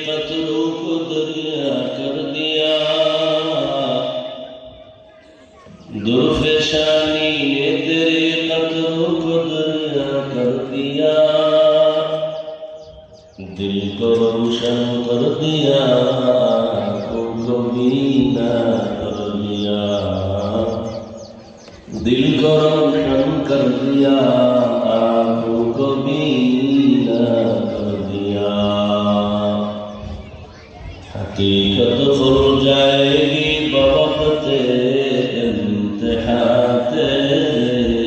قطروں کو دریا کر دیا، درفشانی نے تیرے قطروں کو دریا کر دیا، دل کو روشن کر دیا، آنکھوں کو بینا کر دیا، دل کو روشن کر دیا، آنکھوں کو بینا کر دیا۔ حقیقت کھل جائے گی بوقت امتحان تیرے،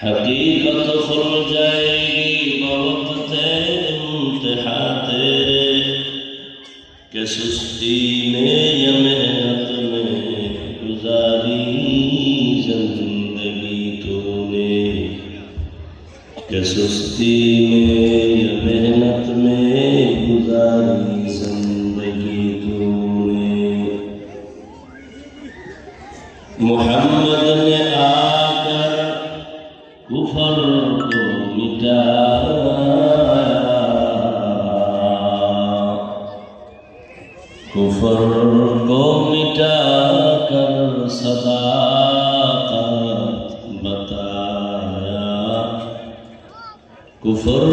حقیقت کھل جائے گی بوقت امتحان تیرے، کہ سستی میں یا محنت میں گزاری زندگی تو نے، کہ سستی میں یا محنت میں گزاری زندگی تو نے۔ محمد نے آ کر کفر کو مٹایا، کفر کو مٹا کر صداقت بتایا، کفر